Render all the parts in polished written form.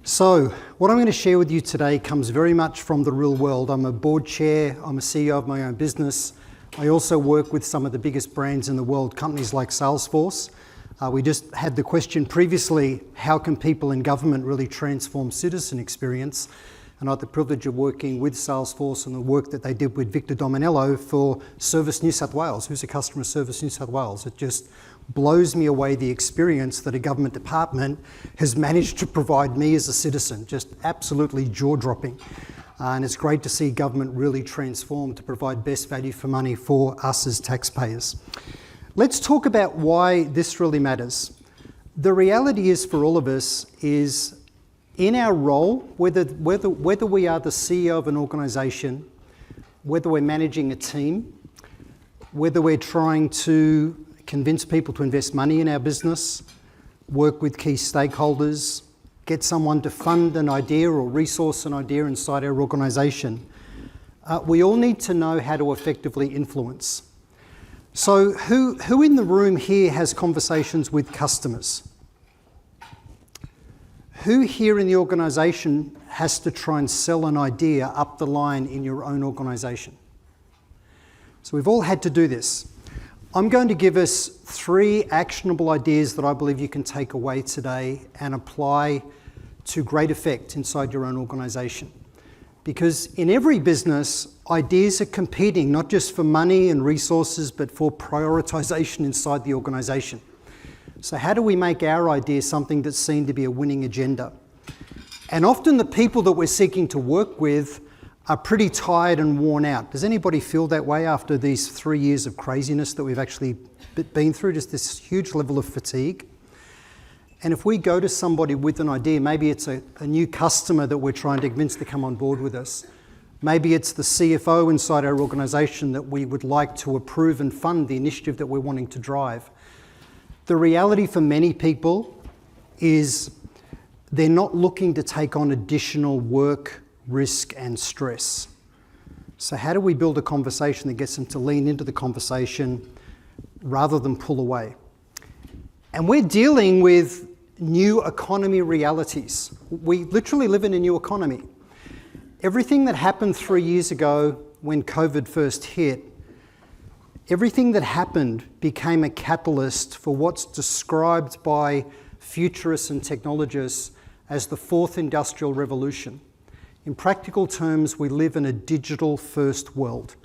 So, what I'm going to share with you today comes very much from the real world. I'm a board chair, I'm a CEO of my own business. I also work with some of the biggest brands in the world, companies like Salesforce. We just had the question previously, how can people in government really transform citizen experience? And I had the privilege of working with Salesforce and the work that they did with Victor Dominello for Service New South Wales, who's a customer of Service New South Wales. It just blows me away the experience that a government department has managed to provide me as a citizen, just absolutely jaw-dropping. And it's great to see government really transform to provide best value for money for us as taxpayers. Let's talk about why this really matters. The reality is for all of us is in our role, whether we are the CEO of an organisation, whether we're managing a team, whether we're trying to convince people to invest money in our business, work with key stakeholders, get someone to fund an idea or resource an idea inside our organisation, we all need to know how to effectively influence. So who in the room here has conversations with customers? Who here in the organisation has to try and sell an idea up the line in your own organisation? So we've all had to do this. I'm going to give us 3 actionable ideas that I believe you can take away today and apply to great effect inside your own organisation. Because in every business, ideas are competing, not just for money and resources, but for prioritization inside the organisation. So how do we make our idea something that's seen to be a winning agenda? And often the people that we're seeking to work with are pretty tired and worn out. Does anybody feel that way after these 3 years of craziness that we've actually been through, just this huge level of fatigue? And if we go to somebody with an idea, maybe it's a new customer that we're trying to convince to come on board with us. Maybe it's the CFO inside our organisation that we would like to approve and fund the initiative that we're wanting to drive. The reality for many people is they're not looking to take on additional work, risk and stress. So how do we build a conversation that gets them to lean into the conversation rather than pull away? And we're dealing with new economy realities. We literally live in a new economy. Everything that happened 3 years ago when COVID first hit, everything that happened became a catalyst for what's described by futurists and technologists as the 4th industrial revolution. In practical terms, we live in a digital-first world.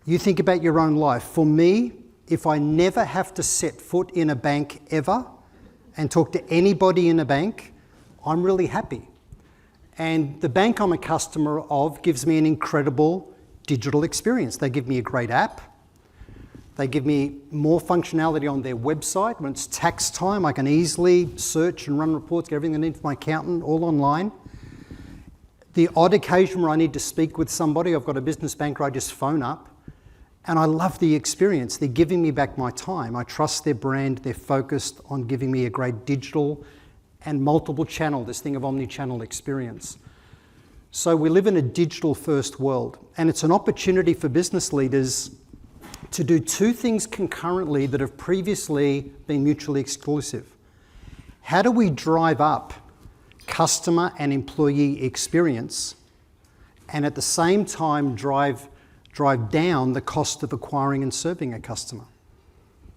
You think about your own life. For me, if I never have to set foot in a bank ever and talk to anybody in a bank, I'm really happy. And the bank I'm a customer of gives me an incredible digital experience. They give me a great app. They give me more functionality on their website. When it's tax time, I can easily search and run reports, get everything I need from my accountant all online. The odd occasion where I need to speak with somebody, I've got a business banker, I just phone up. And I love the experience. They're giving me back my time. I trust their brand. They're focused on giving me a great digital and multiple channel, this thing of omni-channel experience. So we live in a digital first world. And it's an opportunity for business leaders to do 2 things concurrently that have previously been mutually exclusive. How do we drive up customer and employee experience and at the same time drive down the cost of acquiring and serving a customer?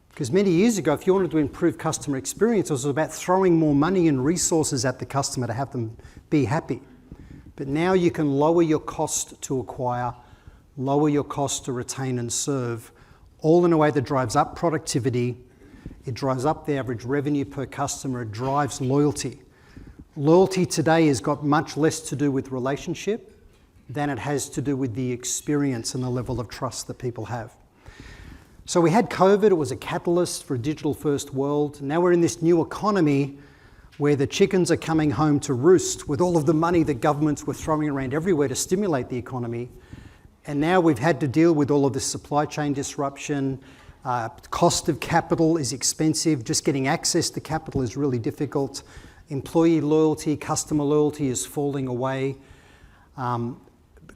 Because many years ago, if you wanted to improve customer experience, it was about throwing more money and resources at the customer to have them be happy. But now you can lower your cost to acquire, lower your cost to retain and serve, all in a way that drives up productivity, it drives up the average revenue per customer, it drives loyalty. Loyalty today has got much less to do with relationship than it has to do with the experience and the level of trust that people have. So we had COVID, it was a catalyst for a digital-first world. Now we're in this new economy where the chickens are coming home to roost with all of the money that governments were throwing around everywhere to stimulate the economy. And now we've had to deal with all of this supply chain disruption. Cost of capital is expensive. Just getting access to capital is really difficult. Employee loyalty, customer loyalty is falling away.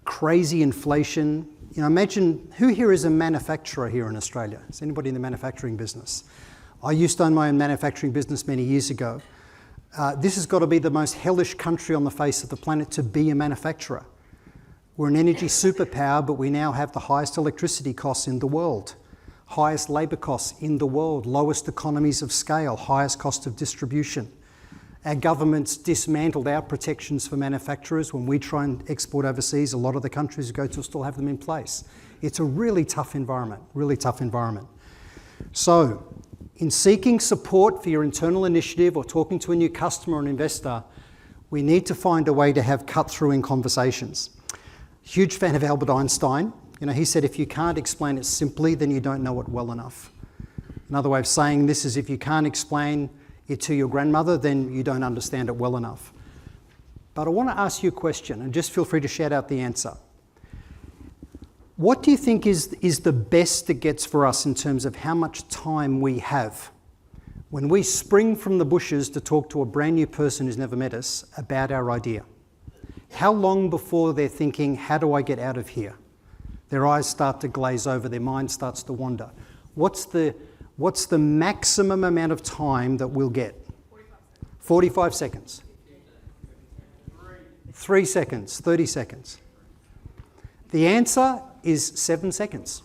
Crazy inflation. You know, imagine who here is a manufacturer here in Australia? Is anybody in the manufacturing business? I used to own my own manufacturing business many years ago. This has got to be the most hellish country on the face of the planet to be a manufacturer. We're an energy superpower, but we now have the highest electricity costs in the world, highest labour costs in the world, lowest economies of scale, highest cost of distribution. Our government's dismantled our protections for manufacturers. When we try and export overseas, a lot of the countries we go to still have them in place. It's a really tough environment, really tough environment. So, in seeking support for your internal initiative or talking to a new customer or an investor, we need to find a way to have cut-through in conversations. Huge fan of Albert Einstein. You know, he said, if you can't explain it simply, then you don't know it well enough. Another way of saying this is if you can't explain it to your grandmother, then you don't understand it well enough. But I want to ask you a question, and just feel free to shout out the answer. What do you think is the best it gets for us in terms of how much time we have when we spring from the bushes to talk to a brand new person who's never met us about our idea? How long before they're thinking, how do I get out of here? Their eyes start to glaze over, their mind starts to wander. What's the maximum amount of time that we'll get? 45 seconds. 3 seconds, 30 seconds. The answer is 7 seconds.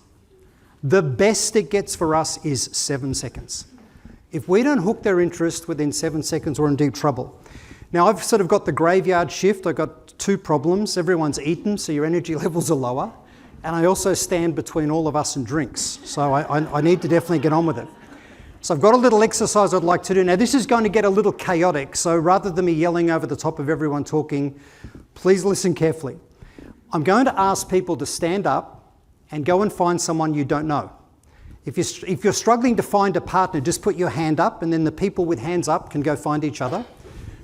The best it gets for us is 7 seconds. If we don't hook their interest within 7 seconds, we're in deep trouble. Now, I've sort of got the graveyard shift. I've got two problems. Everyone's eaten, so your energy levels are lower. And I also stand between all of us and drinks. So I need to definitely get on with it. So I've got a little exercise I'd like to do. Now, this is going to get a little chaotic. So rather than me yelling over the top of everyone talking, please listen carefully. I'm going to ask people to stand up and go and find someone you don't know. If you're struggling to find a partner, just put your hand up, and then the people with hands up can go find each other.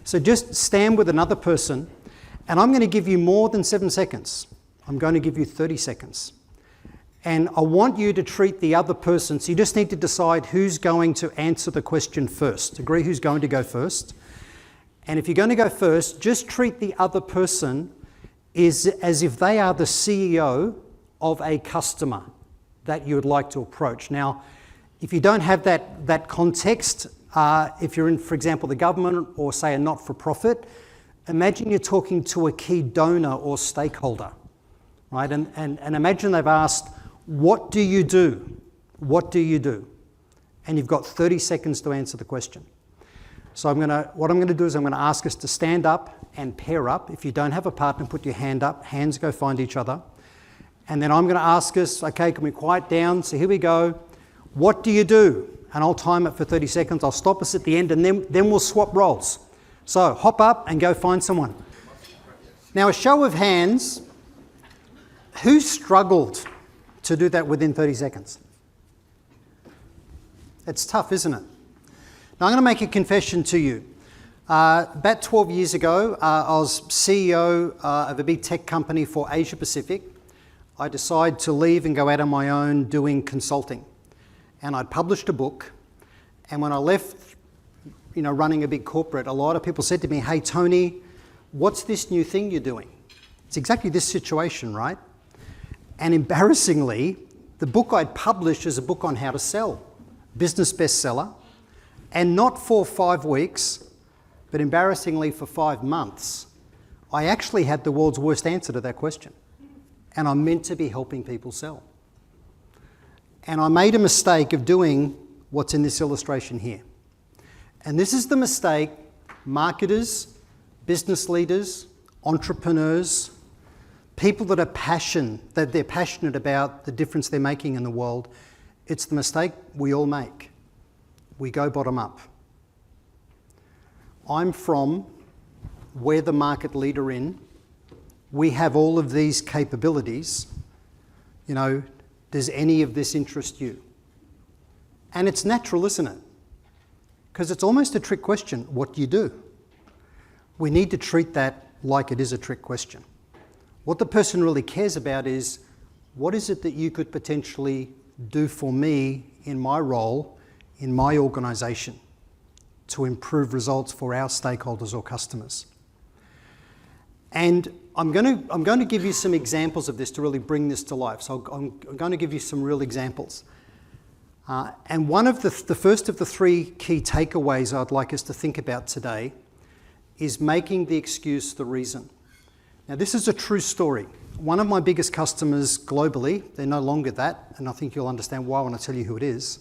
So just stand with another person, and I'm going to give you more than 7 seconds. I'm going to give you 30 seconds. And I want you to treat the other person, so you just need to decide who's going to answer the question first. Agree who's going to go first. And if you're going to go first, just treat the other person as if they are the CEO of a customer that you would like to approach. Now, if you don't have that context, if you're in, for example, the government or say a not-for-profit, imagine you're talking to a key donor or stakeholder, right? And imagine they've asked, what do you do? What do you do? And you've got 30 seconds to answer the question. So what I'm going to do is I'm going to ask us to stand up and pair up. If you don't have a partner, put your hand up. Hands go find each other. And then I'm going to ask us, okay, can we quiet down? So here we go. What do you do? And I'll time it for 30 seconds. I'll stop us at the end, and then we'll swap roles. So hop up and go find someone. Now, a show of hands, who struggled to do that within 30 seconds? It's tough, isn't it? Now, I'm going to make a confession to you. About 12 years ago, I was CEO of a big tech company for Asia Pacific. I decided to leave and go out on my own doing consulting. And I'd published a book. And when I left, running a big corporate, a lot of people said to me, hey, Tony, what's this new thing you're doing? It's exactly this situation, right? And embarrassingly, the book I'd published is a book on how to sell, business bestseller, and not for 5 weeks, but embarrassingly for 5 months, I actually had the world's worst answer to that question. And I'm meant to be helping people sell. And I made a mistake of doing what's in this illustration here. And this is the mistake marketers, business leaders, entrepreneurs, people that they're passionate about the difference they're making in the world, it's the mistake we all make. We go bottom up. I'm from we're the market leader in. We have all of these capabilities. Does any of this interest you? And it's natural, isn't it? Because it's almost a trick question. What do you do? We need to treat that like it is a trick question. What the person really cares about is, what is it that you could potentially do for me in my role, in my organisation, to improve results for our stakeholders or customers? And I'm going to give you some examples of this to really bring this to life. So I'm going to give you some real examples. And one of the first of the 3 key takeaways I'd like us to think about today is making the excuse the reason. Now, this is a true story. One of my biggest customers globally, they're no longer that, and I think you'll understand why when I tell you who it is,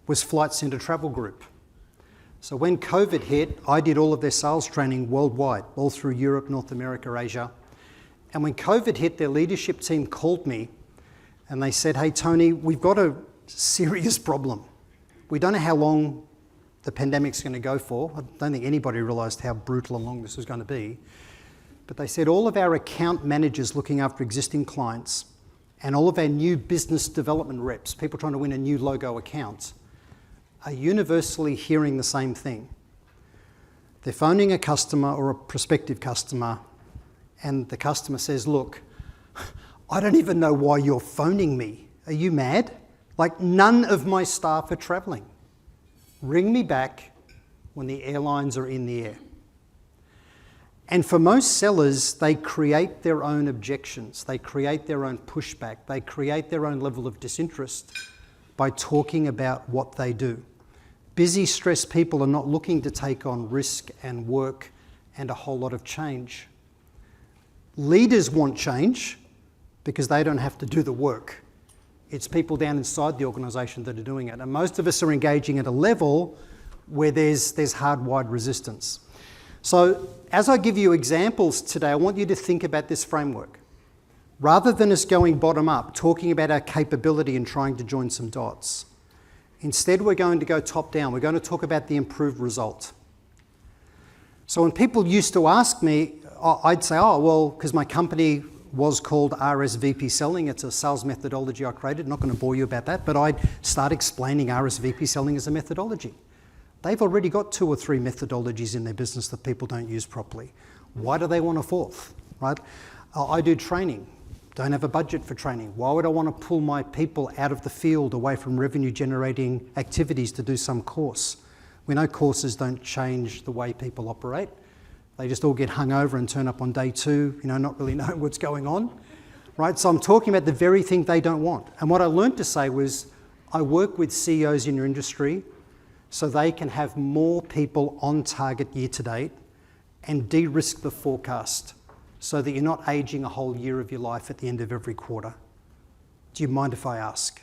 was Flight Centre Travel Group. So when COVID hit, I did all of their sales training worldwide, all through Europe, North America, Asia. And when COVID hit, their leadership team called me and they said, "Hey, Tony, we've got a serious problem. We don't know how long the pandemic's going to go for." I don't think anybody realised how brutal and long this was going to be. But they said all of our account managers looking after existing clients and all of our new business development reps, people trying to win a new logo account, are universally hearing the same thing. They're phoning a customer or a prospective customer, and the customer says, "Look, I don't even know why you're phoning me. Are you mad? Like, none of my staff are travelling. Ring me back when the airlines are in the air." And for most sellers, they create their own objections. They create their own pushback. They create their own level of disinterest by talking about what they do. Busy, stressed people are not looking to take on risk and work and a whole lot of change. Leaders want change because they don't have to do the work. It's people down inside the organisation that are doing it. And most of us are engaging at a level where there's hardwired resistance. So as I give you examples today, I want you to think about this framework. Rather than us going bottom up, talking about our capability and trying to join some dots, instead we're going to go top down. We're going to talk about the improved result. So when people used to ask me, I'd say, "Oh, well, because my company was called RSVP Selling. It's a sales methodology I created." Not going to bore you about that, but I'd start explaining RSVP Selling as a methodology. They've already got 2 or 3 methodologies in their business that people don't use properly. Why do they want a 4th, right? I do training. Don't have a budget for training. Why would I want to pull my people out of the field away from revenue generating activities to do some course? We know courses don't change the way people operate. They just all get hung over and turn up on day 2, not really knowing what's going on, right? So I'm talking about the very thing they don't want. And what I learned to say was, I work with CEOs in your industry so they can have more people on target year to date and de-risk the forecast so that you're not aging a whole year of your life at the end of every quarter. Do you mind if I ask?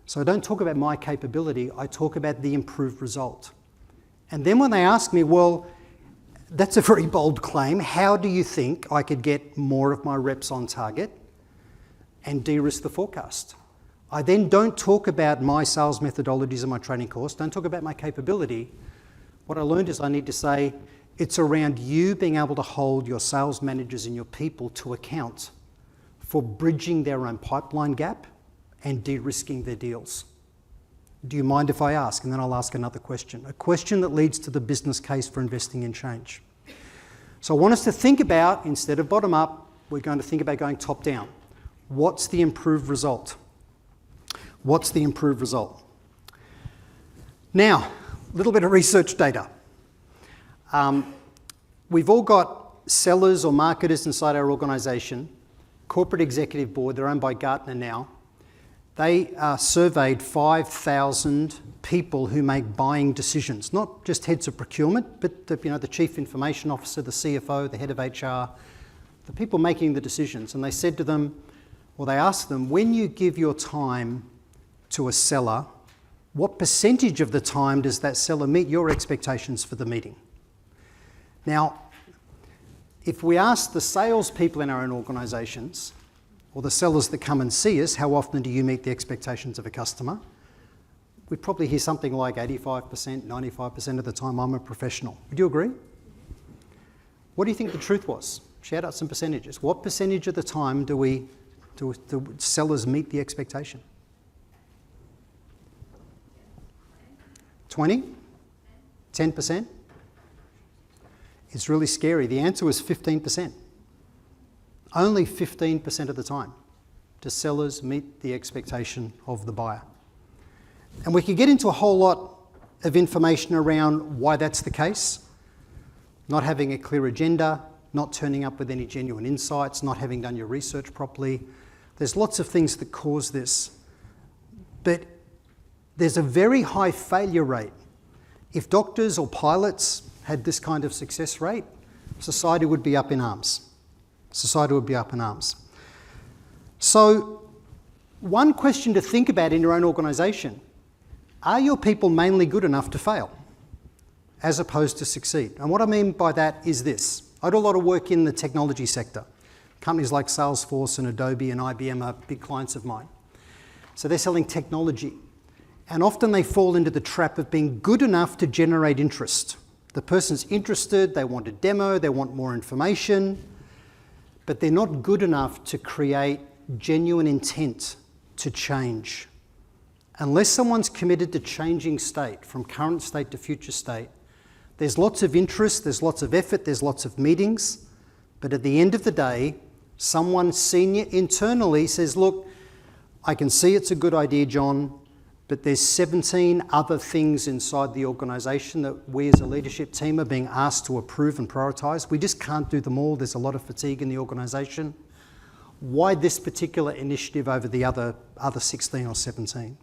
So I don't talk about my capability, I talk about the improved result. And then when they ask me, "Well, that's a very bold claim. How do you think I could get more of my reps on target and de-risk the forecast?" I then don't talk about my sales methodologies in my training course, don't talk about my capability. What I learned is I need to say, it's around you being able to hold your sales managers and your people to account for bridging their own pipeline gap and de-risking their deals. Do you mind if I ask? And then I'll ask another question, a question that leads to the business case for investing in change. So I want us to think about, instead of bottom up, we're going to think about going top down. What's the improved result? What's the improved result? Now, a little bit of research data. We've all got sellers or marketers inside our organisation, corporate executive board, they're owned by Gartner now. They surveyed 5,000 people who make buying decisions, not just heads of procurement, but the chief information officer, the CFO, the head of HR, the people making the decisions. And they said to them, they asked them, when you give your time to a seller, what percentage of the time does that seller meet your expectations for the meeting? Now, if we ask the salespeople in our own organisations, or the sellers that come and see us, how often do you meet the expectations of a customer? We'd probably hear something like 85%, 95% of the time I'm a professional. Would you agree? What do you think the truth was? Shout out some percentages. What percentage of the time do sellers meet the expectation? 20? 10%? It's really scary. The answer was 15%. Only 15% of the time do sellers meet the expectation of the buyer. And we could get into a whole lot of information around why that's the case. Not having a clear agenda, not turning up with any genuine insights, not having done your research properly. There's lots of things that cause this. But there's a very high failure rate. If doctors or pilots had this kind of success rate, society would be up in arms. Society would be up in arms. So one question to think about in your own organisation, are your people mainly good enough to fail as opposed to succeed? And what I mean by that is this. I do a lot of work in the technology sector. Companies like Salesforce and Adobe and IBM are big clients of mine. So they're selling technology. And often they fall into the trap of being good enough to generate interest. The person's interested, they want a demo, they want more information, but they're not good enough to create genuine intent to change. Unless someone's committed to changing state, from current state to future state, there's lots of interest, there's lots of effort, there's lots of meetings, but at the end of the day, someone senior internally says, look, I can see it's a good idea, John, but there's 17 other things inside the organisation that we as a leadership team are being asked to approve and prioritise. We just can't do them all. There's a lot of fatigue in the organisation. Why this particular initiative over the other 16 or 17?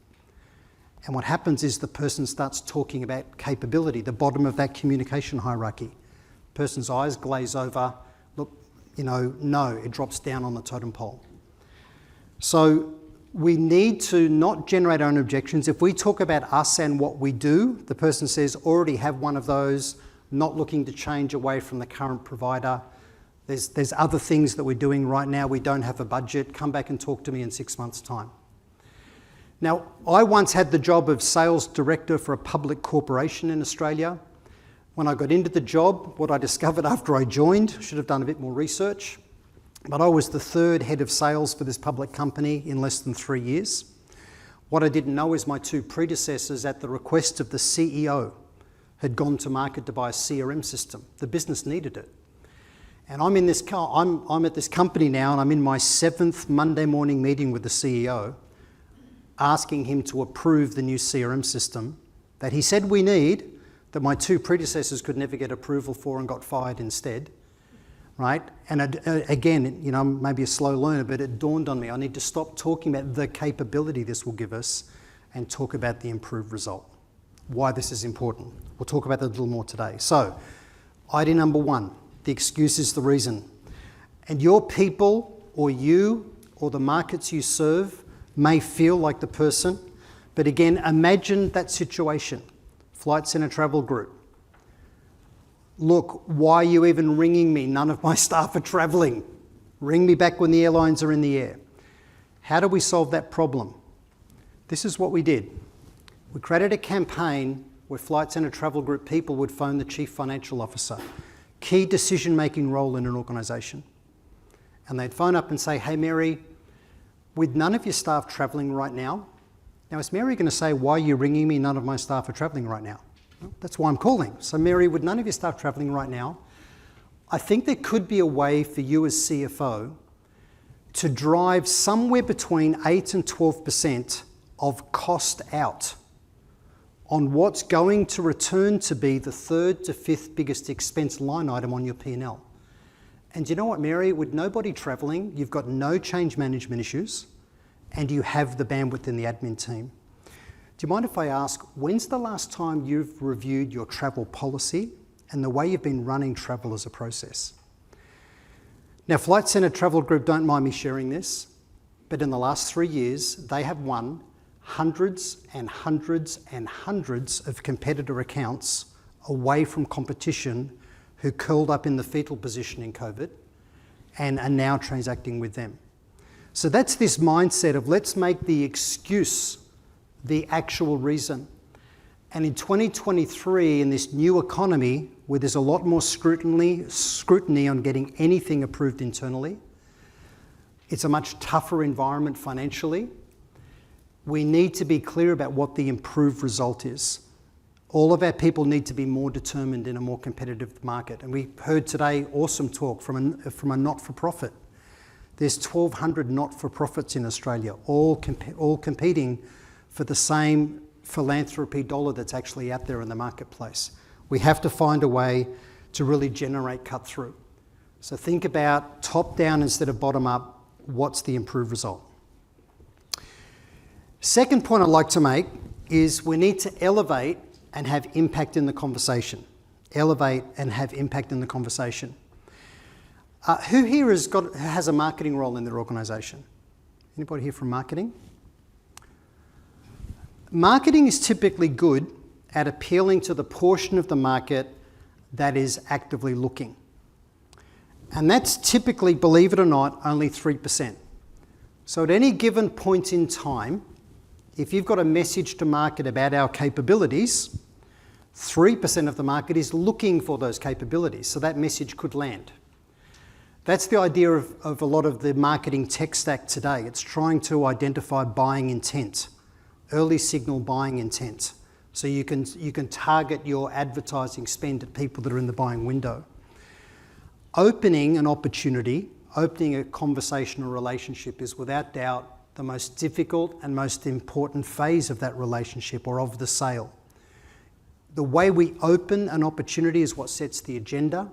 And what happens is the person starts talking about capability, the bottom of that communication hierarchy. Person's eyes glaze over, look, no, it drops down on the totem pole. So we need to not generate our own objections. If we talk about us and what we do, the person says, already have one of those, not looking to change away from the current provider. There's other things that we're doing right now. We don't have a budget. Come back and talk to me in 6 months' time. Now, I once had the job of sales director for a public corporation in Australia. When I got into the job, what I discovered after I joined, should have done a bit more research, but I was the third head of sales for this public company in less than 3 years. What I didn't know is my two predecessors, at the request of the CEO, had gone to market to buy a CRM system. The business needed it. And I'm at this company now, and I'm in my 7th Monday morning meeting with the CEO, asking him to approve the new CRM system that he said we need, that my two predecessors could never get approval for and got fired instead. Right? And again, maybe a slow learner, but it dawned on me, I need to stop talking about the capability this will give us and talk about the improved result. Why this is important. We'll talk about that a little more today. So, idea number 1, the excuse is the reason. And your people, or you, or the markets you serve may feel like the person, but again, imagine that situation. Flight Centre Travel Group. Look, why are you even ringing me? None of my staff are travelling. Ring me back when the airlines are in the air. How do we solve that problem? This is what we did. We created a campaign where Flight Centre Travel Group people would phone the Chief Financial Officer, key decision-making role in an organisation. And they'd phone up and say, hey Mary, with none of your staff travelling right now, is Mary going to say, why are you ringing me? None of my staff are travelling right now. That's why I'm calling. So Mary, with none of your staff travelling right now, I think there could be a way for you as CFO to drive somewhere between 8 and 12% of cost out on what's going to return to be the 3rd to 5th biggest expense line item on your P&L. And you know what, Mary? With nobody travelling, you've got no change management issues, and you have the bandwidth in the admin team. Do you mind if I ask, when's the last time you've reviewed your travel policy and the way you've been running travel as a process? Now, Flight Centre Travel Group don't mind me sharing this, but in the last 3 years, they have won hundreds and hundreds and hundreds of competitor accounts away from competition who curled up in the fetal position in COVID and are now transacting with them. So that's this mindset of let's make the excuse the actual reason. And in 2023, in this new economy, where there's a lot more scrutiny on getting anything approved internally, it's a much tougher environment financially. We need to be clear about what the improved result is. All of our people need to be more determined in a more competitive market. And we heard today awesome talk from a not-for-profit. There's 1,200 not-for-profits in Australia, all competing for the same philanthropy dollar that's actually out there in the marketplace. We have to find a way to really generate cut through. So think about top down instead of bottom up. What's the improved result? Second point I'd like to make is we need to elevate and have impact in the conversation. elevate and have impact in the conversation. Who here has a marketing role in their organisation? Anybody here from marketing? Marketing is typically good at appealing to the portion of the market that is actively looking. And that's typically, believe it or not, only 3%. So at any given point in time, if you've got a message to market about our capabilities, 3% of the market is looking for those capabilities, so that message could land. That's the idea of a lot of the marketing tech stack today. It's trying to identify buying intent, early signal buying intent. So you can target your advertising spend at people that are in the buying window. Opening an opportunity, opening a conversational relationship is without doubt the most difficult and most important phase of that relationship or of the sale. The way we open an opportunity is what sets the agenda.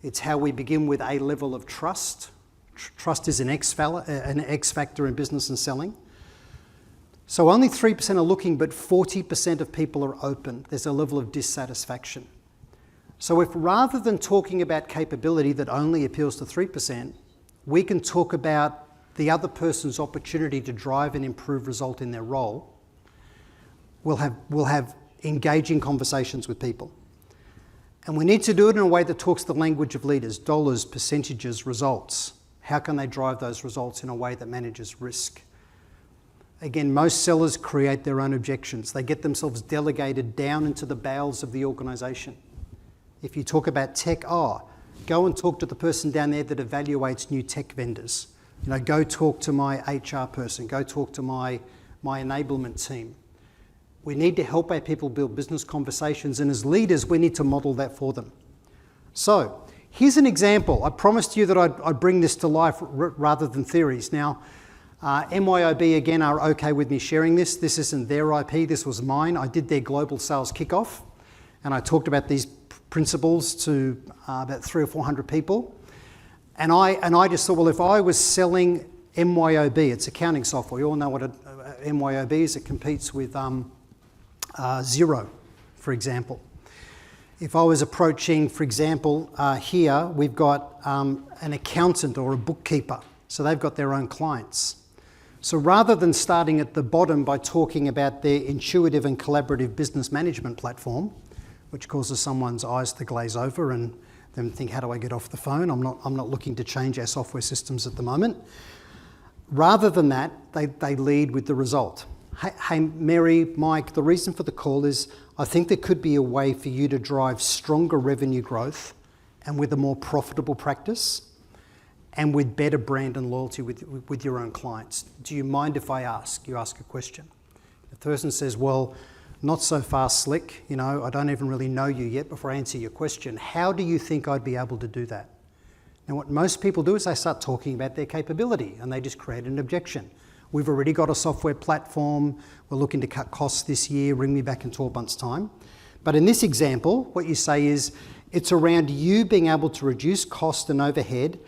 It's how we begin with a level of trust. Trust is an X factor in business and selling. So only 3% are looking, but 40% of people are open. There's a level of dissatisfaction. So if rather than talking about capability that only appeals to 3%, we can talk about the other person's opportunity to drive an improved result in their role, we'll have engaging conversations with people. And we need to do it in a way that talks the language of leaders: dollars, percentages, results. How can they drive those results in a way that manages risk? Again, most sellers create their own objections. They get themselves delegated down into the bowels of the organisation. If you talk about tech, go and talk to the person down there that evaluates new tech vendors. Go talk to my HR person. Go talk to my enablement team. We need to help our people build business conversations, and as leaders, we need to model that for them. So here's an example. I promised you that I'd bring this to life rather than theories. Now, MYOB, again, are okay with me sharing this. This isn't their IP, this was mine. I did their global sales kickoff, and I talked about these principles to about 300 or 400 people. And I just thought, well, if I was selling MYOB, it's accounting software. You all know what MYOB is. It competes with Xero, for example. If I was approaching, for example, here, we've got an accountant or a bookkeeper. So they've got their own clients. So rather than starting at the bottom by talking about their intuitive and collaborative business management platform, which causes someone's eyes to glaze over and them think, how do I get off the phone? I'm not looking to change our software systems at the moment. Rather than that, they lead with the result. Hey, Mary, Mike, the reason for the call is I think there could be a way for you to drive stronger revenue growth and with a more profitable practice and with better brand and loyalty with your own clients. Do you mind if I ask? You ask a question. The person says, well, not so fast, Slick. I don't even really know you yet before I answer your question. How do you think I'd be able to do that? Now, what most people do is they start talking about their capability and they just create an objection. We've already got a software platform. We're looking to cut costs this year. Ring me back in 12 months' time. But in this example, what you say is it's around you being able to reduce cost and overhead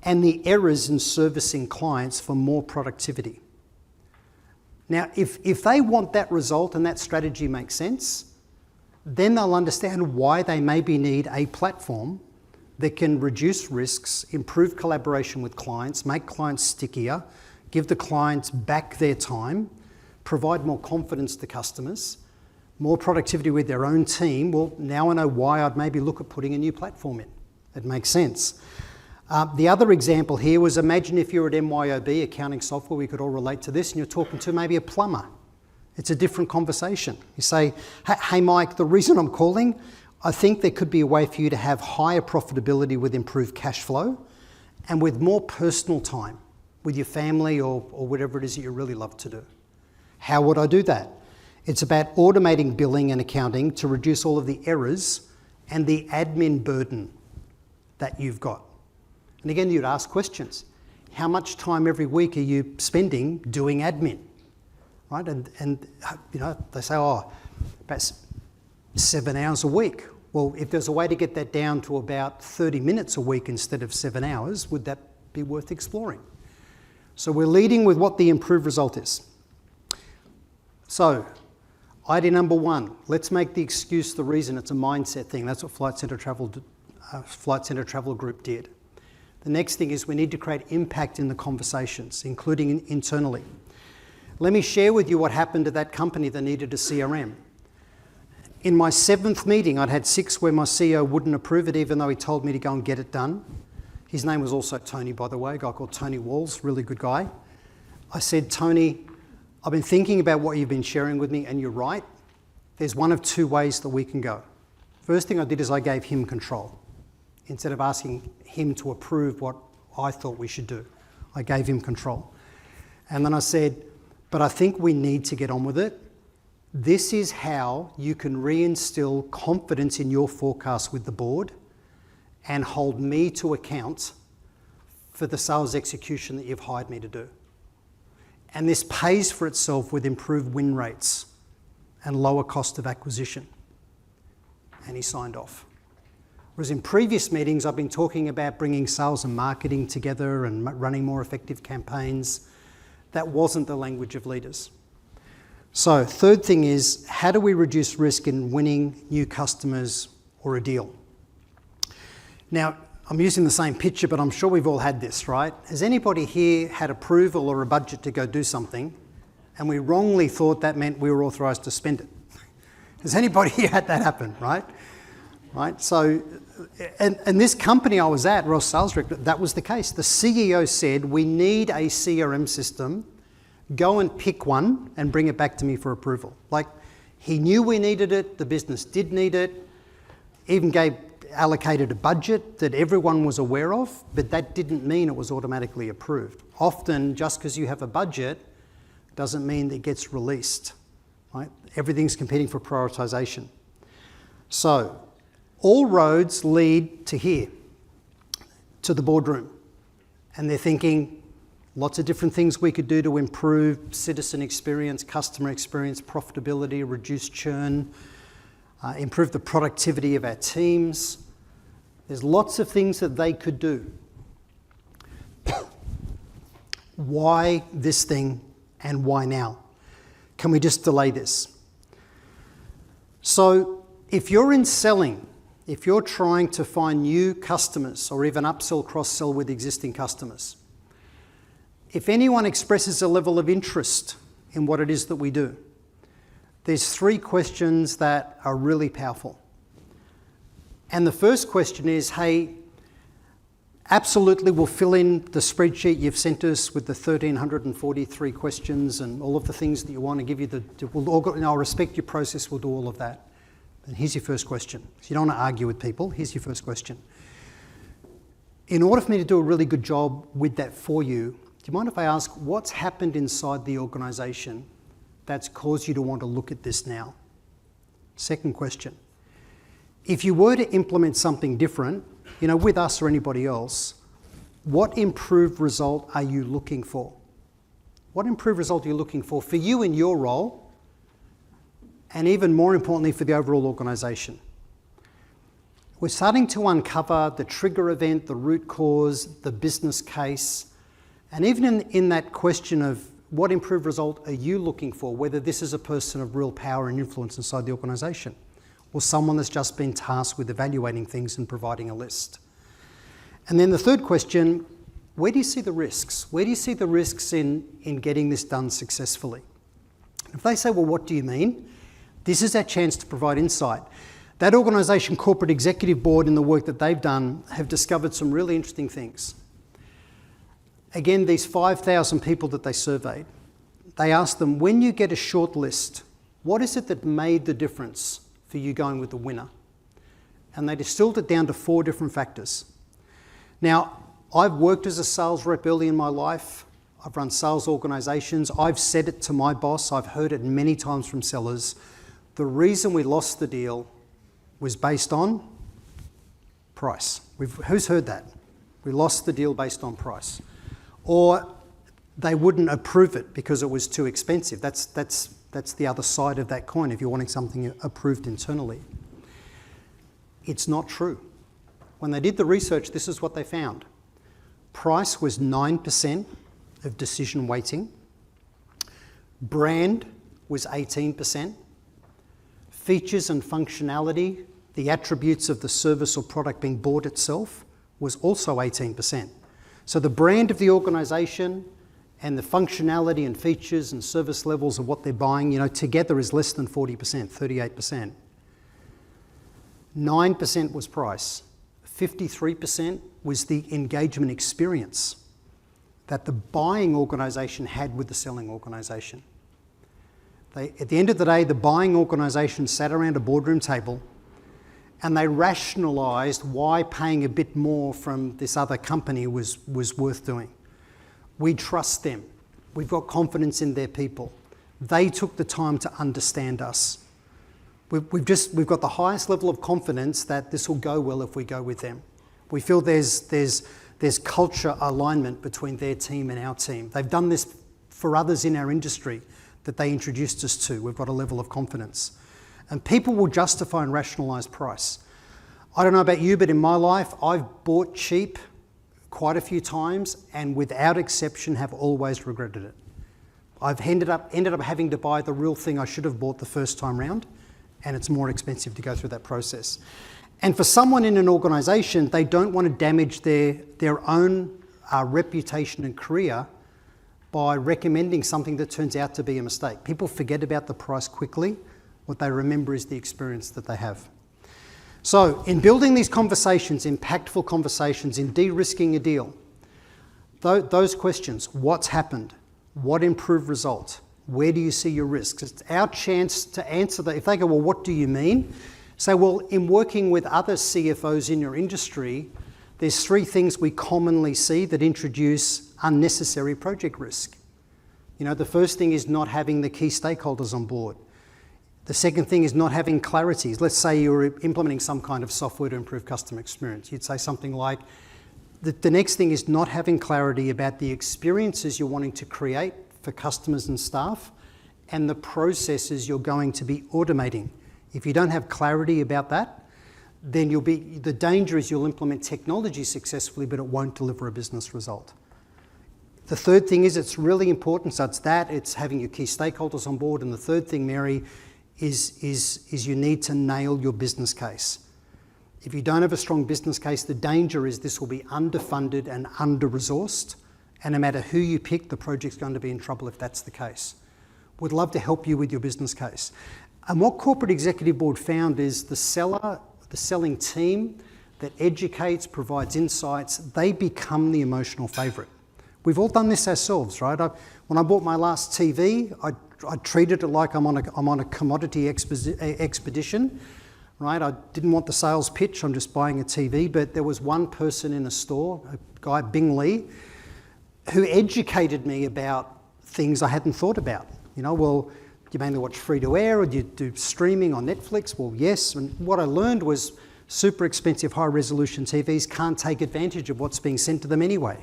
and the errors in servicing clients for more productivity. Now, if they want that result and that strategy makes sense, then they'll understand why they maybe need a platform that can reduce risks, improve collaboration with clients, make clients stickier, give the clients back their time, provide more confidence to customers, more productivity with their own team. Well, now I know why I'd maybe look at putting a new platform in. It makes sense. The other example here was, imagine if you're at MYOB, accounting software, we could all relate to this, and you're talking to maybe a plumber. It's a different conversation. You say, hey Mike, the reason I'm calling, I think there could be a way for you to have higher profitability with improved cash flow and with more personal time with your family or whatever it is that you really love to do. How would I do that? It's about automating billing and accounting to reduce all of the errors and the admin burden that you've got. And again, you'd ask questions. How much time every week are you spending doing admin? Right? And they say, about 7 hours a week. Well, if there's a way to get that down to about 30 minutes a week instead of 7 hours, would that be worth exploring? So we're leading with what the improved result is. So Idea number one, let's make the excuse the reason. It's a mindset thing. That's what Flight Centre Travel Group did. The next thing is we need to create impact in the conversations, including internally. Let me share with you what happened to that company that needed a CRM. In my 7th meeting, I'd had 6 where my CEO wouldn't approve it, even though he told me to go and get it done. His name was also Tony, by the way, a guy called Tony Walls, really good guy. I said, Tony, I've been thinking about what you've been sharing with me, and you're right. There's one of 2 ways that we can go. First thing I did is I gave him control. Instead of asking him to approve what I thought we should do, I gave him control. And then I said, but I think we need to get on with it. This is how you can reinstill confidence in your forecast with the board and hold me to account for the sales execution that you've hired me to do. And this pays for itself with improved win rates and lower cost of acquisition. And he signed off. Whereas in previous meetings, I've been talking about bringing sales and marketing together and running more effective campaigns. That wasn't the language of leaders. So, third thing is, how do we reduce risk in winning new customers or a deal? Now, I'm using the same picture, but I'm sure we've all had this, right? Has anybody here had approval or a budget to go do something, and we wrongly thought that meant we were authorised to spend it? Has anybody here had that happen, right? Right. So, and this company I was at, Ross Sales Director, that was the case. The CEO said, we need a CRM system. Go and pick one and bring it back to me for approval. Like, he knew we needed it. The business did need it. Even allocated a budget that everyone was aware of, but that didn't mean it was automatically approved. Often, just because you have a budget doesn't mean that it gets released. Right? Everything's competing for prioritization. So, all roads lead to here, to the boardroom. And they're thinking lots of different things we could do to improve citizen experience, customer experience, profitability, reduce churn, improve the productivity of our teams. There's lots of things that they could do. Why this thing and why now? Can we just delay this? So if you're in selling, if you're trying to find new customers or even upsell, cross-sell with existing customers, if anyone expresses a level of interest in what it is that we do, there's 3 questions that are really powerful. And the first question is, hey, absolutely we'll fill in the spreadsheet you've sent us with the 1,343 questions and all of the things that you want to give you. I'll respect your process, we'll do all of that. And here's your first question. So you don't want to argue with people. Here's your first question. In order for me to do a really good job with that for you, do you mind if I ask what's happened inside the organisation that's caused you to want to look at this now? Second question. If you were to implement something different, with us or anybody else, what improved result are you looking for? What improved result are you looking for you in your role? And even more importantly, for the overall organisation. We're starting to uncover the trigger event, the root cause, the business case, and even in that question of what improved result are you looking for, whether this is a person of real power and influence inside the organisation, or someone that's just been tasked with evaluating things and providing a list. And then the third question, where do you see the risks? Where do you see the risks in getting this done successfully? If they say, well, what do you mean? This is our chance to provide insight. That organisation corporate executive board in the work that they've done have discovered some really interesting things. Again, these 5,000 people that they surveyed, they asked them, when you get a short list, what is it that made the difference for you going with the winner? And they distilled it down to 4 different factors. Now, I've worked as a sales rep early in my life. I've run sales organisations. I've said it to my boss. I've heard it many times from sellers. The reason we lost the deal was based on price. Who's heard that? We lost the deal based on price. Or they wouldn't approve it because it was too expensive. That's the other side of that coin if you're wanting something approved internally. It's not true. When they did the research, this is what they found. Price was 9% of decision weighting. Brand was 18%. features and functionality, the attributes of the service or product being bought itself, was also 18%. So the brand of the organisation and the functionality and features and service levels of what they're buying, together is less than 40%, 38%. 9% was price. 53% was the engagement experience that the buying organisation had with the selling organisation. At the end of the day, the buying organisation sat around a boardroom table and they rationalised why paying a bit more from this other company was worth doing. We trust them. We've got confidence in their people. They took the time to understand us. We've got the highest level of confidence that this will go well if we go with them. We feel there's culture alignment between their team and our team. They've done this for others in our industry that they introduced us to. We've got a level of confidence. And people will justify and rationalise price. I don't know about you, but in my life, I've bought cheap quite a few times and without exception have always regretted it. I've ended up having to buy the real thing I should have bought the first time round, and it's more expensive to go through that process. And for someone in an organisation, they don't want to damage their own reputation and career by recommending something that turns out to be a mistake. People forget about the price quickly. What they remember is the experience that they have. So in building these conversations, impactful conversations, in de-risking a deal, those questions, what's happened? What improved result? Where do you see your risks? It's our chance to answer that. If they go, well, what do you mean? Say, well, in working with other CFOs in your industry, there's three things we commonly see that introduce unnecessary project risk. The first thing is not having the key stakeholders on board. The second thing is not having clarity. Let's say you're implementing some kind of software to improve customer experience. You'd say something like, the next thing is not having clarity about the experiences you're wanting to create for customers and staff and the processes you're going to be automating. If you don't have clarity about that, then the danger is you'll implement technology successfully, but it won't deliver a business result. The third thing is it's really important. So it's having your key stakeholders on board. And the third thing, Mary, is you need to nail your business case. If you don't have a strong business case, the danger is this will be underfunded and under-resourced. And no matter who you pick, the project's going to be in trouble if that's the case. We'd love to help you with your business case. And what Corporate Executive Board found is the selling team that educates, provides insights, they become the emotional favourite. We've all done this ourselves, right? When I bought my last TV, I treated it like I'm on a commodity expedition, right? I didn't want the sales pitch, I'm just buying a TV, but there was one person in a store, a guy, Bing Lee, who educated me about things I hadn't thought about. Well, do you mainly watch free-to-air or do you do streaming on Netflix? Well, yes. And what I learned was super expensive high-resolution TVs can't take advantage of what's being sent to them anyway,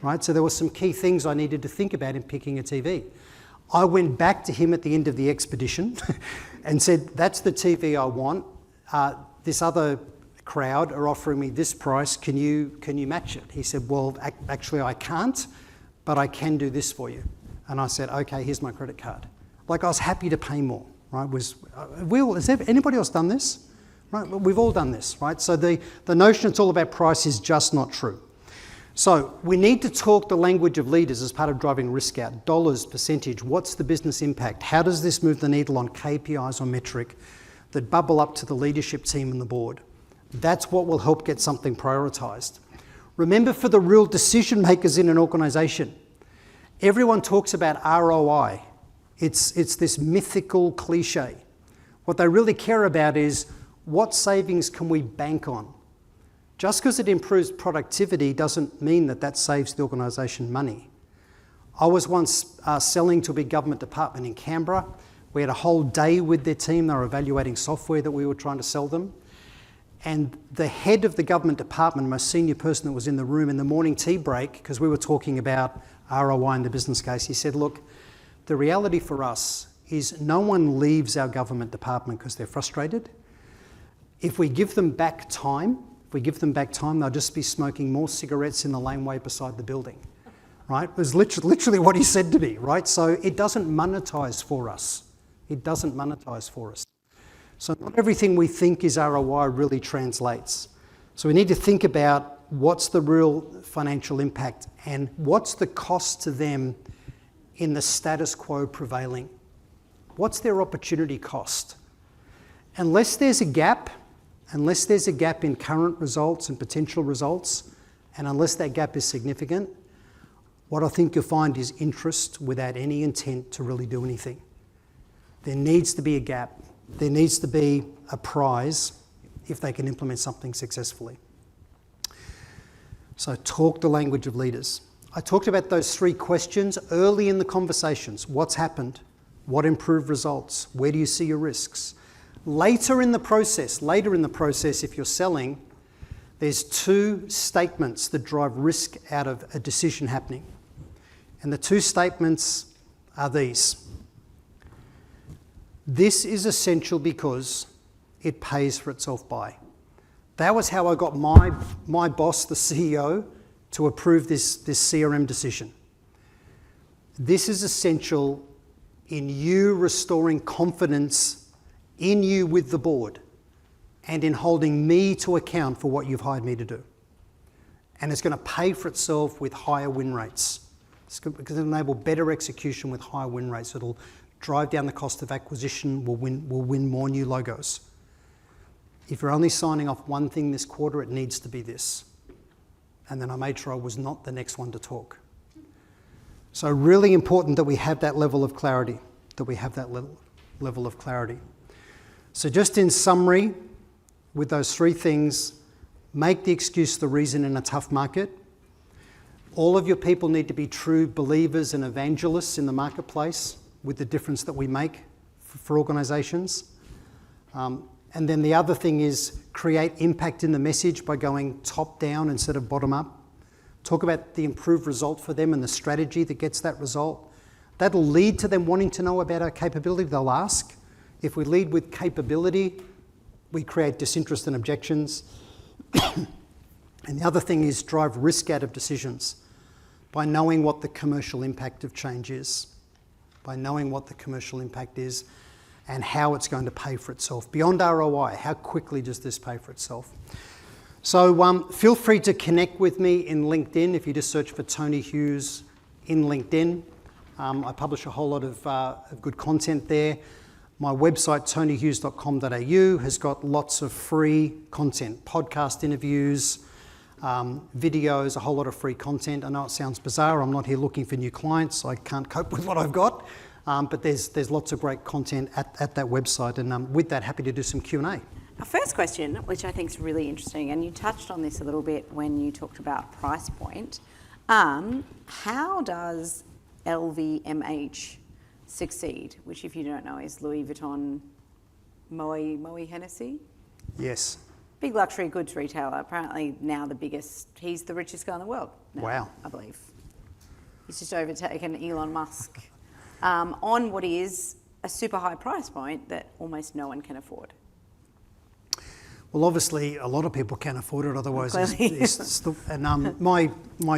right? So there were some key things I needed to think about in picking a TV. I went back to him at the end of the expedition and said, that's the TV I want. This other crowd are offering me this price. Can you match it? He said, well, actually I can't, but I can do this for you. And I said, okay, here's my credit card. Like I was happy to pay more, right? Has anybody else done this? Right? We've all done this, right? So the notion it's all about price is just not true. So we need to talk the language of leaders as part of driving risk out. Dollars, percentage, what's the business impact? How does this move the needle on KPIs or metric that bubble up to the leadership team and the board? That's what will help get something prioritised. Remember, for the real decision makers in an organisation, everyone talks about ROI. It's this mythical cliche. What they really care about is what savings can we bank on? Just because it improves productivity doesn't mean that saves the organisation money. I was once selling to a big government department in Canberra. We had a whole day with their team. They were evaluating software that we were trying to sell them. And the head of the government department, most senior person that was in the room in the morning tea break, because we were talking about ROI in the business case, he said, look, the reality for us is no one leaves our government department because they're frustrated. If we give them back time, they'll just be smoking more cigarettes in the laneway beside the building, right? It was literally what he said to me, right? So it doesn't monetize for us. So not everything we think is ROI really translates. So we need to think about what's the real financial impact and what's the cost to them in the status quo prevailing. What's their opportunity cost? Unless there's a gap in current results and potential results, and unless that gap is significant, what I think you'll find is interest without any intent to really do anything. There needs to be a gap. There needs to be a prize if they can implement something successfully. So talk the language of leaders. I talked about those 3 questions early in the conversations. What's happened? What improved results? Where do you see your risks? Later in the process, if you're selling, there's 2 statements that drive risk out of a decision happening. And the 2 statements are these. This is essential because it pays for itself by. That was how I got my boss, the CEO, to approve this CRM decision. This is essential in you restoring confidence in you with the board and in holding me to account for what you've hired me to do. And it's going to pay for itself with higher win rates. It's going to enable better execution with higher win rates. It'll drive down the cost of acquisition, we'll win more new logos. If you're only signing off one thing this quarter, it needs to be this. And then I made sure I was not the next one to talk. So really important that we have that level of clarity, level of clarity. So just in summary, with those 3 things, make the excuse the reason in a tough market. All of your people need to be true believers and evangelists in the marketplace with the difference that we make for organisations. And then the other thing is create impact in the message by going top down instead of bottom up. Talk about the improved result for them and the strategy that gets that result. That'll lead to them wanting to know about our capability. They'll ask. If we lead with capability, we create disinterest and objections. And the other thing is drive risk out of decisions by knowing what the commercial impact of change is. And how it's going to pay for itself. Beyond ROI, how quickly does this pay for itself? So feel free to connect with me in LinkedIn if you just search for Tony Hughes in LinkedIn. I publish a whole lot of good content there. My website, tonyhughes.com.au, has got lots of free content, podcast interviews, videos, a whole lot of free content. I know it sounds bizarre. I'm not here looking for new clients. I can't cope with what I've got. But there's lots of great content at that website, and with that, happy to do some Q&A. Our first question, which I think is really interesting, and you touched on this a little bit when you talked about price point. How does LVMH succeed? Which, if you don't know, is Louis Vuitton Moet Hennessy? Yes. Big luxury goods retailer. Apparently now the biggest. He's the richest guy in the world now, wow. I believe. He's just overtaken Elon Musk. On what is a super high price point that almost no one can afford. Well, obviously, a lot of people can't afford it, otherwise my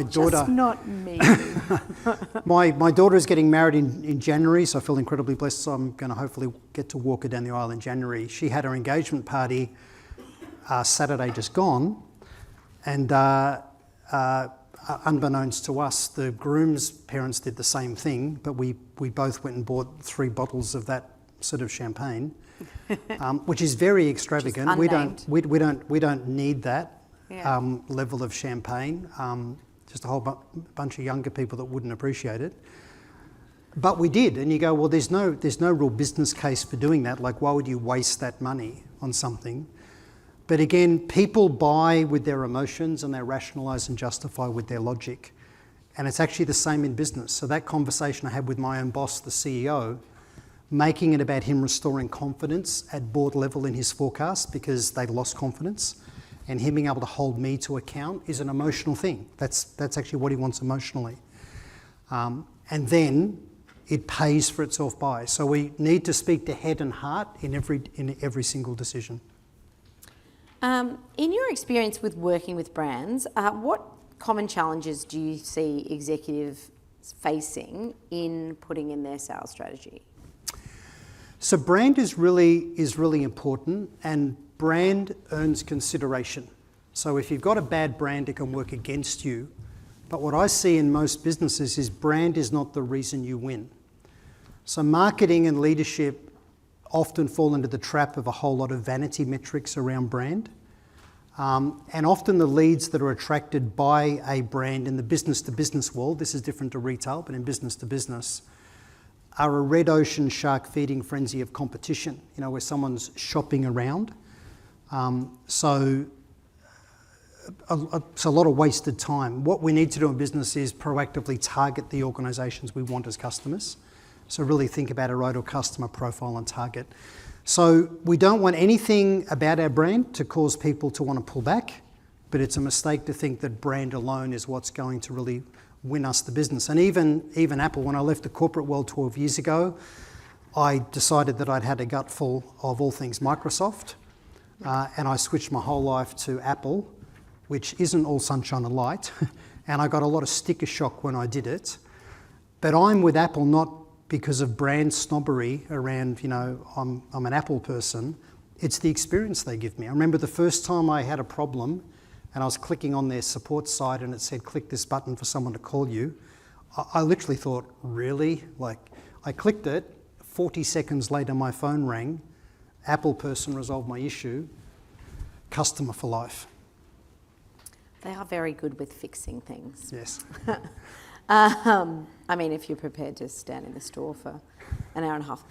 daughter... Just not me. my daughter is getting married in January, so I feel incredibly blessed, so I'm going to hopefully get to walk her down the aisle in January. She had her engagement party Saturday just gone, and unbeknownst to us, the groom's parents did the same thing, but we both went and bought 3 bottles of that sort of champagne, which is very extravagant. We don't need that level of champagne. Just a whole bunch of younger people that wouldn't appreciate it. But we did, and you go, well, there's no real business case for doing that. Like, why would you waste that money on something? But again, people buy with their emotions and they rationalise and justify with their logic. And it's actually the same in business. So that conversation I had with my own boss, the CEO, making it about him restoring confidence at board level in his forecast because they'd lost confidence, and him being able to hold me to account is an emotional thing. That's actually what he wants emotionally. And then it pays for itself by. So we need to speak to head and heart in every single decision. In your experience with working with brands, what common challenges do you see executives facing in putting in their sales strategy? So brand is really important, and brand earns consideration. So if you've got a bad brand, it can work against you. But what I see in most businesses is brand is not the reason you win. So marketing and leadership often fall into the trap of a whole lot of vanity metrics around brand. And often the leads that are attracted by a brand in the business-to-business world, this is different to retail, but in business-to-business, are a red ocean shark feeding frenzy of competition, where someone's shopping around. So it's a lot of wasted time. What we need to do in business is proactively target the organisations we want as customers. So really think about our ideal customer profile and target. So we don't want anything about our brand to cause people to want to pull back, but it's a mistake to think that brand alone is what's going to really win us the business. And even Apple, when I left the corporate world 12 years ago, I decided that I'd had a gut full of all things Microsoft, and I switched my whole life to Apple, which isn't all sunshine and light, and I got a lot of sticker shock when I did it. But I'm with Apple not because of brand snobbery around, I'm an Apple person. It's the experience they give me. I remember the first time I had a problem and I was clicking on their support site and it said, click this button for someone to call you. I literally thought, really? I clicked it, 40 seconds later my phone rang, Apple person resolved my issue, customer for life. They are very good with fixing things. Yes. I mean, if you're prepared to stand in the store for an hour and a half.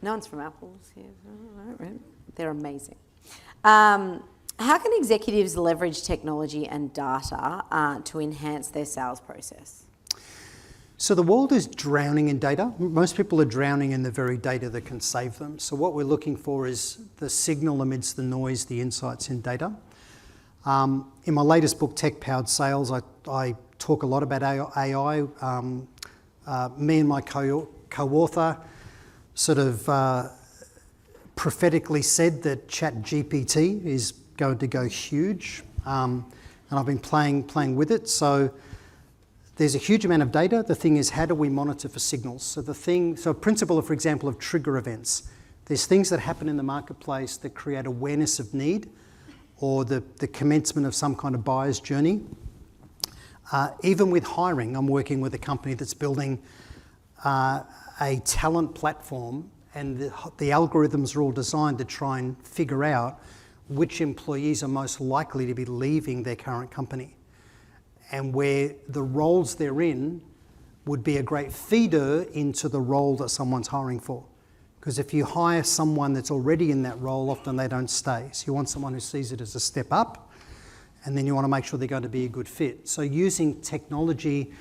No one's from Apple here. Right? They're amazing. How can executives leverage technology and data to enhance their sales process? So the world is drowning in data. Most people are drowning in the very data that can save them. So what we're looking for is the signal amidst the noise, the insights in data. In my latest book, Tech Powered Sales, I talk a lot about AI. Me and my co-author sort of prophetically said that ChatGPT is going to go huge, and I've been playing with it. So there's a huge amount of data. The thing is, how do we monitor for signals? So a principle, for example, of trigger events. There's things that happen in the marketplace that create awareness of need, or the commencement of some kind of buyer's journey. Even with hiring, I'm working with a company that's building a talent platform, and the algorithms are all designed to try and figure out which employees are most likely to be leaving their current company, and where the roles they're in would be a great feeder into the role that someone's hiring for. Because if you hire someone that's already in that role, often they don't stay. So you want someone who sees it as a step up, and then you want to make sure they're going to be a good fit. So using technology,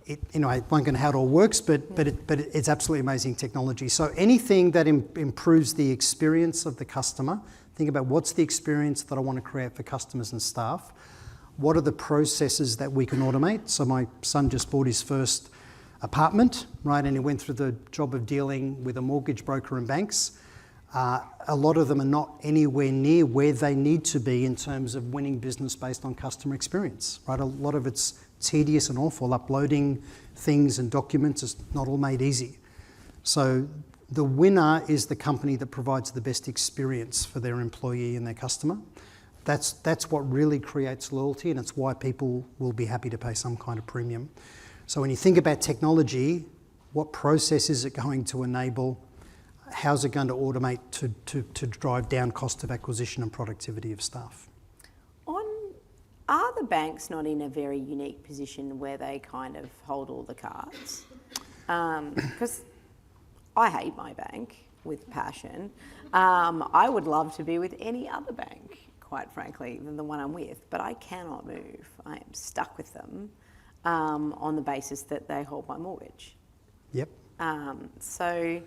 I won't go into how it all works, but it's absolutely amazing technology. So anything that improves the experience of the customer, think about what's the experience that I want to create for customers and staff. What are the processes that we can automate? So my son just bought his first apartment, right? And he went through the job of dealing with a mortgage broker and banks. A lot of them are not anywhere near where they need to be in terms of winning business based on customer experience, right? A lot of it's tedious and awful. Uploading things and documents is not all made easy. So the winner is the company that provides the best experience for their employee and their customer. That's what really creates loyalty, and it's why people will be happy to pay some kind of premium. So when you think about technology, what process is it going to enable? How's it going to automate to drive down cost of acquisition and productivity of staff? Are the banks not in a very unique position where they kind of hold all the cards? Because I hate my bank with passion. I would love to be with any other bank, quite frankly, than the one I'm with, but I cannot move. I am stuck with them. On the basis that they hold my mortgage. Yep. So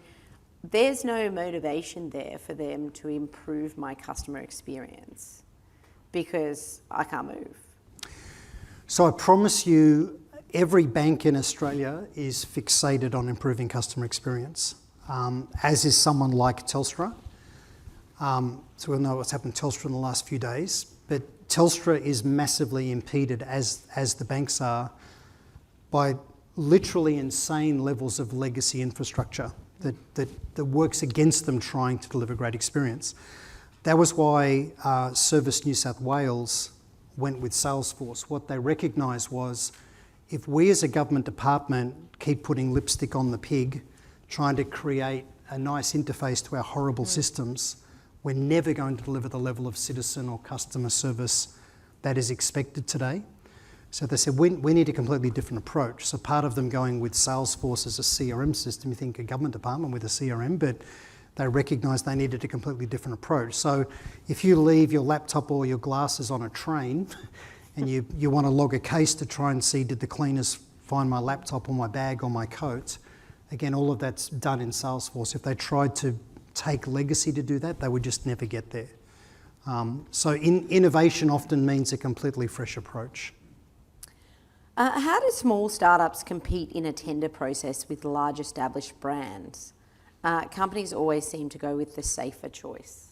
there's no motivation there for them to improve my customer experience because I can't move. So I promise you, every bank in Australia is fixated on improving customer experience, as is someone like Telstra. So we'll know what's happened to Telstra in the last few days, but Telstra is massively impeded, as the banks are, by literally insane levels of legacy infrastructure. that works against them trying to deliver great experience. That was why Service New South Wales went with Salesforce. What they recognised was, if we as a government department keep putting lipstick on the pig, trying to create a nice interface to our horrible systems, we're never going to deliver the level of citizen or customer service that is expected today. So they said, we need a completely different approach. So part of them going with Salesforce as a CRM system, you think a government department with a CRM, but they recognised they needed a completely different approach. So if you leave your laptop or your glasses on a train and you want to log a case to try and see, did the cleaners find my laptop or my bag or my coat, again, all of that's done in Salesforce. If they tried to take legacy to do that, they would just never get there. So innovation often means a completely fresh approach. How do small startups compete in a tender process with large established brands? Companies always seem to go with the safer choice.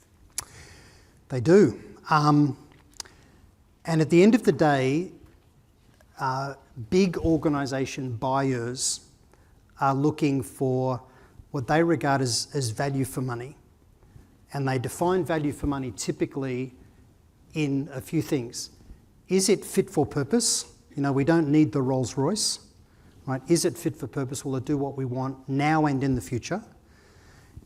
They do. And at the end of the day, big organisation buyers are looking for what they regard as value for money. And they define value for money typically in a few things. Is it fit for purpose? You know, we don't need the Rolls Royce, right? Is it fit for purpose? Will it do what we want now and in the future?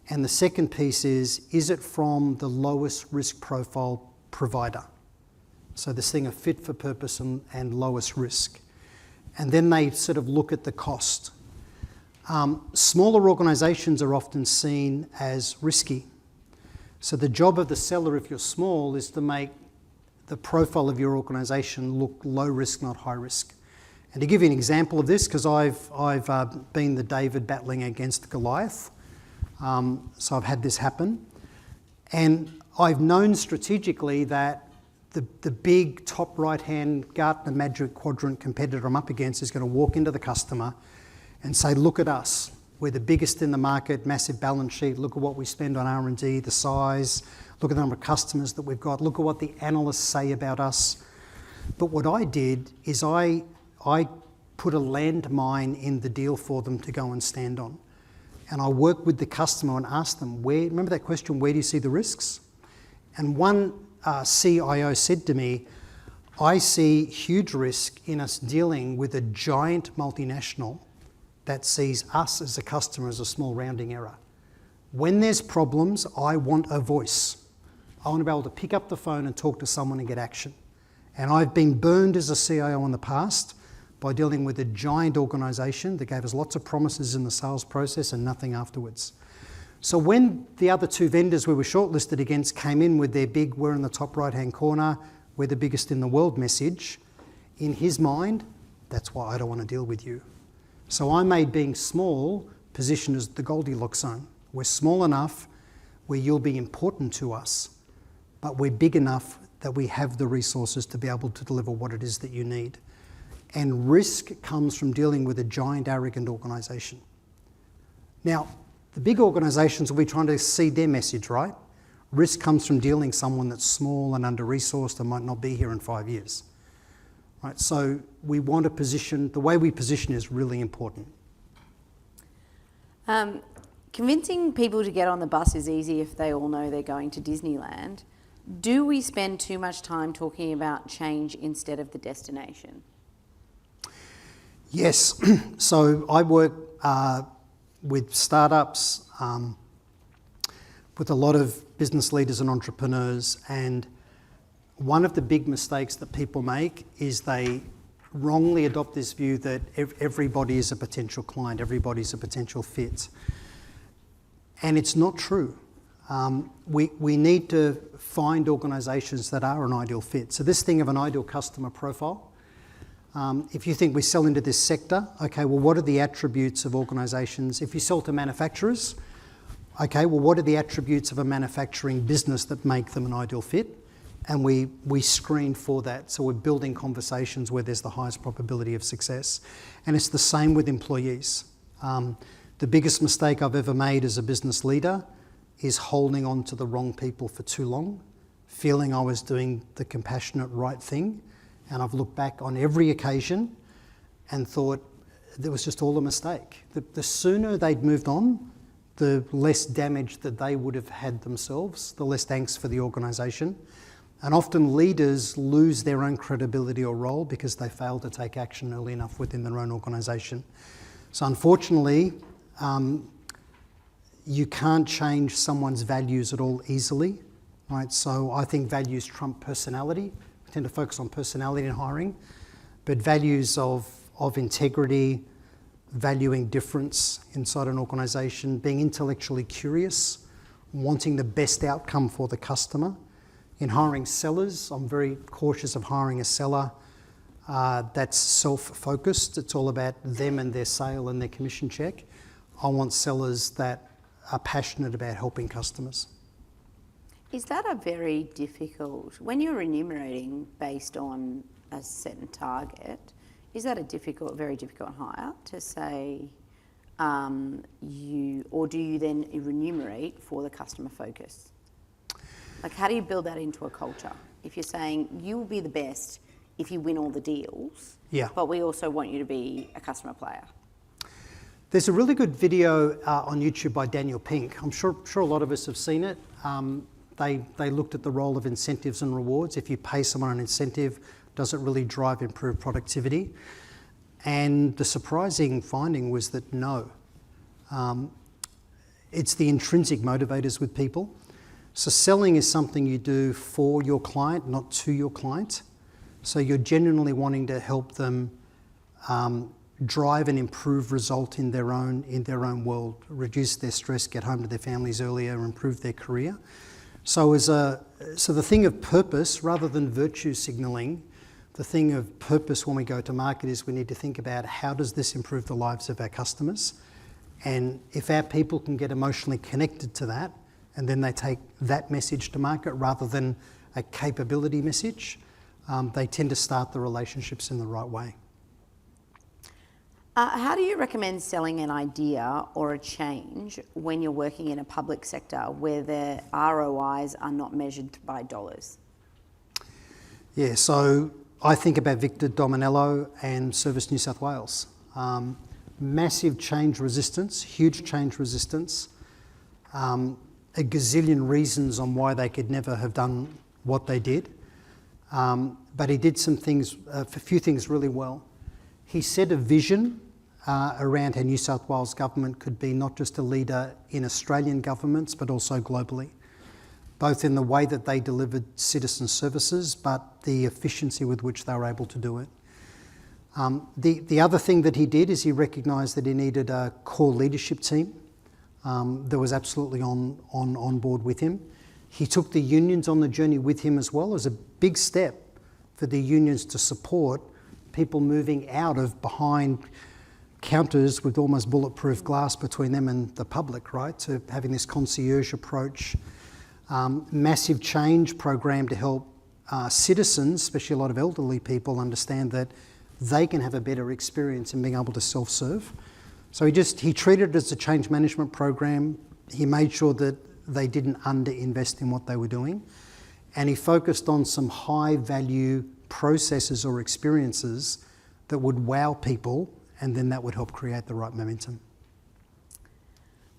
And the second piece is it from the lowest risk profile provider? So this thing of fit for purpose and lowest risk. And then they sort of look at the cost. Smaller organisations are often seen as risky. So the job of the seller, if you're small, is to make the profile of your organisation look low risk, not high risk. And to give you an example of this, because I've been the David battling against Goliath, so I've had this happen. And I've known strategically that the big top right-hand Gartner Magic Quadrant competitor I'm up against is going to walk into the customer and say, look at us. We're the biggest in the market, massive balance sheet. Look at what we spend on R&D, the size. Look at the number of customers that we've got. Look at what the analysts say about us. But what I did is I put a landmine in the deal for them to go and stand on. And I worked with the customer and asked them, remember that question, where do you see the risks? And one CIO said to me, I see huge risk in us dealing with a giant multinational that sees us as a customer as a small rounding error. When there's problems, I want a voice. I want to be able to pick up the phone and talk to someone and get action. And I've been burned as a CIO in the past by dealing with a giant organisation that gave us lots of promises in the sales process and nothing afterwards. So when the other two vendors we were shortlisted against came in with their big, we're in the top right-hand corner, we're the biggest in the world message, in his mind, that's why I don't want to deal with you. So I made being small positioned as the Goldilocks zone. We're small enough where you'll be important to us, but we're big enough that we have the resources to be able to deliver what it is that you need. And risk comes from dealing with a giant, arrogant organisation. Now, the big organisations will be trying to see their message, right? Risk comes from dealing with someone that's small and under-resourced and might not be here in 5 years. Right, so we want to position, the way we position is really important. Convincing people to get on the bus is easy if they all know they're going to Disneyland. Do we spend too much time talking about change instead of the destination? Yes. So I work with startups, with a lot of business leaders and entrepreneurs, and one of the big mistakes that people make is they wrongly adopt this view that everybody is a potential client, everybody's a potential fit. And it's not true. We need to find organisations that are an ideal fit. So this thing of an ideal customer profile, if you think we sell into this sector, okay, well, what are the attributes of organisations? If you sell to manufacturers, okay, well, what are the attributes of a manufacturing business that make them an ideal fit? And we screen for that. So we're building conversations where there's the highest probability of success. And it's the same with employees. The biggest mistake I've ever made as a business leader is holding on to the wrong people for too long, feeling I was doing the compassionate right thing. And I've looked back on every occasion and thought it was just all a mistake. The sooner they'd moved on, the less damage that they would have had themselves, the less angst for the organisation. And often leaders lose their own credibility or role because they fail to take action early enough within their own organisation. So unfortunately, you can't change someone's values at all easily, right? So I think values trump personality. We tend to focus on personality in hiring, but values of integrity, valuing difference inside an organisation, being intellectually curious, wanting the best outcome for the customer. In hiring sellers, I'm very cautious of hiring a seller that's self-focused. It's all about them and their sale and their commission check. I want sellers that are passionate about helping customers. Is that a very difficult, when you're remunerating based on a certain target, is that a very difficult hire to say or do you then remunerate for the customer focus? Like, how do you build that into a culture? If you're saying you will be the best if you win all the deals, but we also want you to be a customer player. There's a really good video on YouTube by Daniel Pink. I'm sure a lot of us have seen it. They looked at the role of incentives and rewards. If you pay someone an incentive, does it really drive improved productivity? And the surprising finding was that no. It's the intrinsic motivators with people. So selling is something you do for your client, not to your client. So you're genuinely wanting to help them drive an improved result in their own world, reduce their stress, get home to their families earlier, improve their career. So the thing of purpose, rather than virtue signalling, the thing of purpose when we go to market is we need to think about how does this improve the lives of our customers? And if our people can get emotionally connected to that, and then they take that message to market rather than a capability message, they tend to start the relationships in the right way. How do you recommend selling an idea or a change when you're working in a public sector where the ROIs are not measured by dollars? Yeah, so I think about Victor Dominello and Service New South Wales. Massive change resistance, huge change resistance, a gazillion reasons on why they could never have done what they did. But he did a few things really well. He set a vision around how New South Wales government could be not just a leader in Australian governments, but also globally, both in the way that they delivered citizen services, but the efficiency with which they were able to do it. The other thing that he did is he recognised that he needed a core leadership team that was absolutely on board with him. He took the unions on the journey with him as well as a big step for the unions to support people moving out of behind counters with almost bulletproof glass between them and the public, right? To having this concierge approach. Massive change program to help citizens, especially a lot of elderly people, understand that they can have a better experience in being able to self-serve. So he treated it as a change management program. He made sure that they didn't underinvest in what they were doing. And he focused on some high value processes or experiences that would wow people, and then that would help create the right momentum.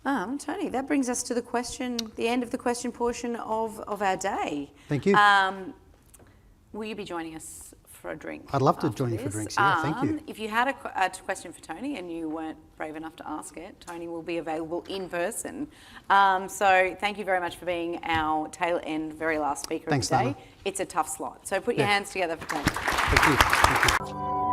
Tony, that brings us to the end of the question portion of our day. Thank you. Will you be joining us for a drink? I'd love to join you for drinks, yeah, thank you. If you had a question for Tony and you weren't brave enough to ask it, Tony will be available in person. So thank you very much for being our tail end, very last speaker Thanks, of the day. Dana. It's a tough slot. So put your hands together for Tony. Thank you. Thank you.